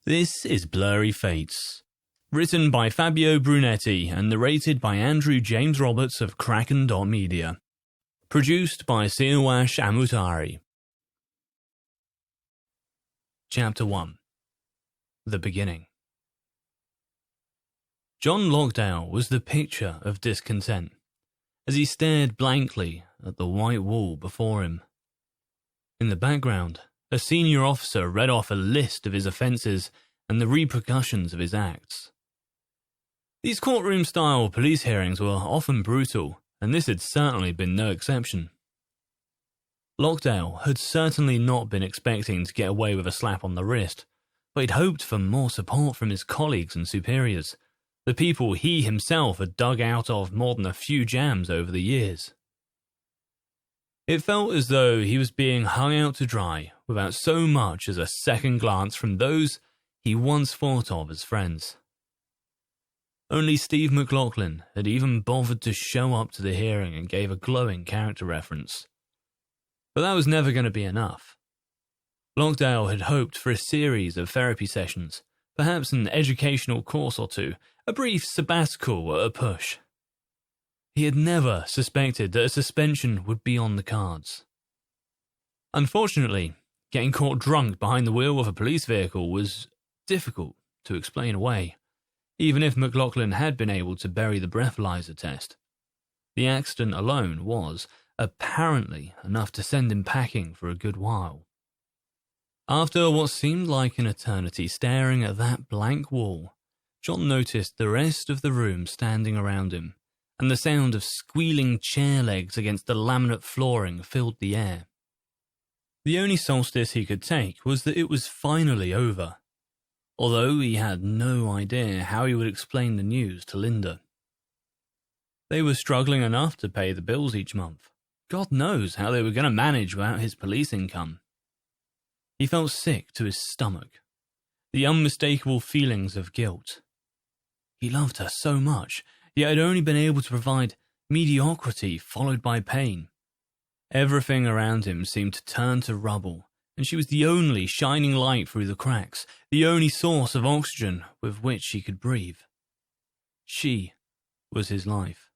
This is Blurry Fates, written by Fabio Brunetti and narrated by Andrew James Roberts of Kraken.media. Produced by Siawash Amutari. Chapter 1. The Beginning. John Lockdale was the picture of discontent, as he stared blankly at the white wall before him. In the background, a senior officer read off a list of his offences and the repercussions of his acts. These courtroom-style police hearings were often brutal, and this had certainly been no exception. Lockdale had certainly not been expecting to get away with a slap on the wrist, but he'd hoped for more support from his colleagues and superiors, the people he himself had dug out of more than a few jams over the years. It felt as though he was being hung out to dry without so much as a second glance from those he once thought of as friends. Only Steve McLaughlin had even bothered to show up to the hearing and gave a glowing character reference. But that was never going to be enough. Lockdale had hoped for a series of therapy sessions, perhaps an educational course or two, a brief sabbatical at a push. He had never suspected that a suspension would be on the cards. Unfortunately, getting caught drunk behind the wheel of a police vehicle was difficult to explain away, even if McLaughlin had been able to bury the breathalyzer test. The accident alone was, apparently, enough to send him packing for a good while. After what seemed like an eternity staring at that blank wall, John noticed the rest of the room standing around him, and the sound of squealing chair legs against the laminate flooring filled the air. The only solstice he could take was that it was finally over, although he had no idea how he would explain the news to Linda. They were struggling enough to pay the bills each month. God knows how they were going to manage without his police income. He felt sick to his stomach, the unmistakable feelings of guilt. He loved her so much, yet had only been able to provide mediocrity followed by pain. Everything around him seemed to turn to rubble, and she was the only shining light through the cracks, the only source of oxygen with which he could breathe. She was his life.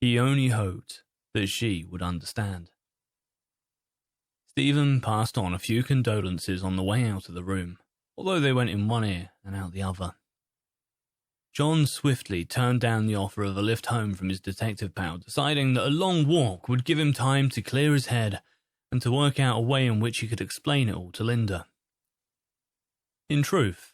He only hoped that she would understand. Stephen passed on a few condolences on the way out of the room, although they went in one ear and out the other. John swiftly turned down the offer of a lift home from his detective pal, deciding that a long walk would give him time to clear his head and to work out a way in which he could explain it all to Linda. In truth,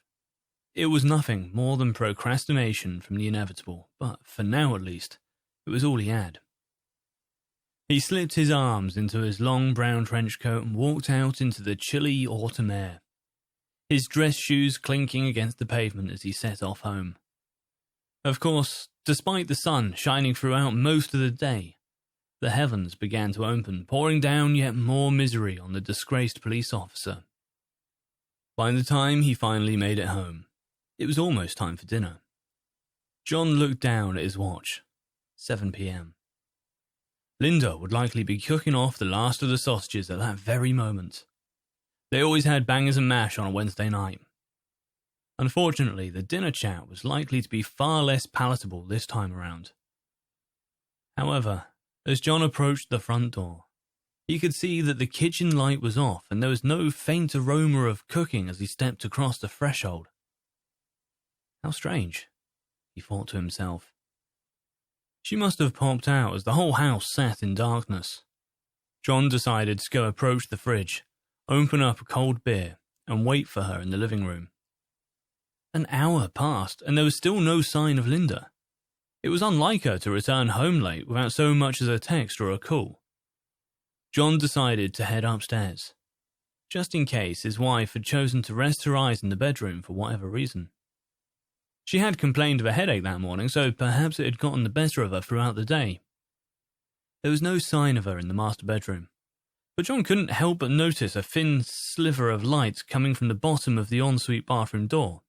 it was nothing more than procrastination from the inevitable, but for now at least, it was all he had. He slipped his arms into his long brown trench coat and walked out into the chilly autumn air, his dress shoes clinking against the pavement as he set off home. Of course, despite the sun shining throughout most of the day, the heavens began to open, pouring down yet more misery on the disgraced police officer. By the time he finally made it home, it was almost time for dinner. John looked down at his watch. 7 p.m. Linda would likely be cooking off the last of the sausages at that very moment. They always had bangers and mash on a Wednesday night. Unfortunately, the dinner chat was likely to be far less palatable this time around. However, as John approached the front door, he could see that the kitchen light was off and there was no faint aroma of cooking as he stepped across the threshold. How strange, he thought to himself. She must have popped out as the whole house sat in darkness. John decided to go approach the fridge, open up a cold beer, and wait for her in the living room. An hour passed, and there was still no sign of Linda. It was unlike her to return home late without so much as a text or a call. John decided to head upstairs, just in case his wife had chosen to rest her eyes in the bedroom for whatever reason. She had complained of a headache that morning, so perhaps it had gotten the better of her throughout the day. There was no sign of her in the master bedroom, but John couldn't help but notice a thin sliver of light coming from the bottom of the ensuite bathroom door.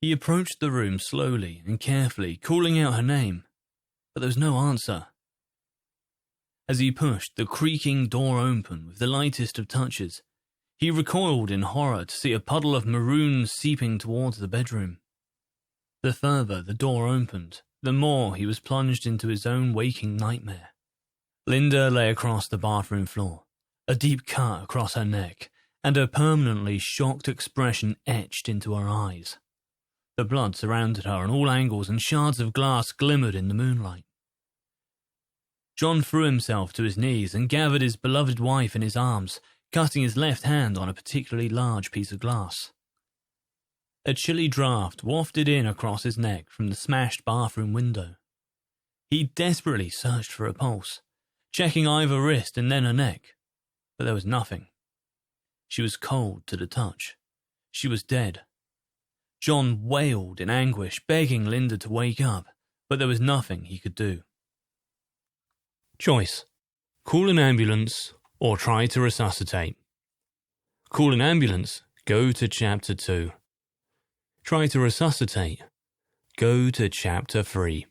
He approached the room slowly and carefully, calling out her name, but there was no answer. As he pushed the creaking door open with the lightest of touches, He recoiled in horror to see a puddle of maroon seeping towards the bedroom. The further the door opened, the more he was plunged into his own waking nightmare. Linda lay across the bathroom floor, a deep cut across her neck, and a permanently shocked expression etched into her eyes. The blood surrounded her on all angles and shards of glass glimmered in the moonlight. John threw himself to his knees and gathered his beloved wife in his arms, cutting his left hand on a particularly large piece of glass. A chilly draught wafted in across his neck from the smashed bathroom window. He desperately searched for a pulse, checking either wrist and then her neck, but there was nothing. She was cold to the touch. She was dead. John wailed in anguish, begging Linda to wake up, but there was nothing he could do. Choice: call an ambulance or try to resuscitate. Call an ambulance, go to Chapter 2. Try to resuscitate, go to Chapter 3.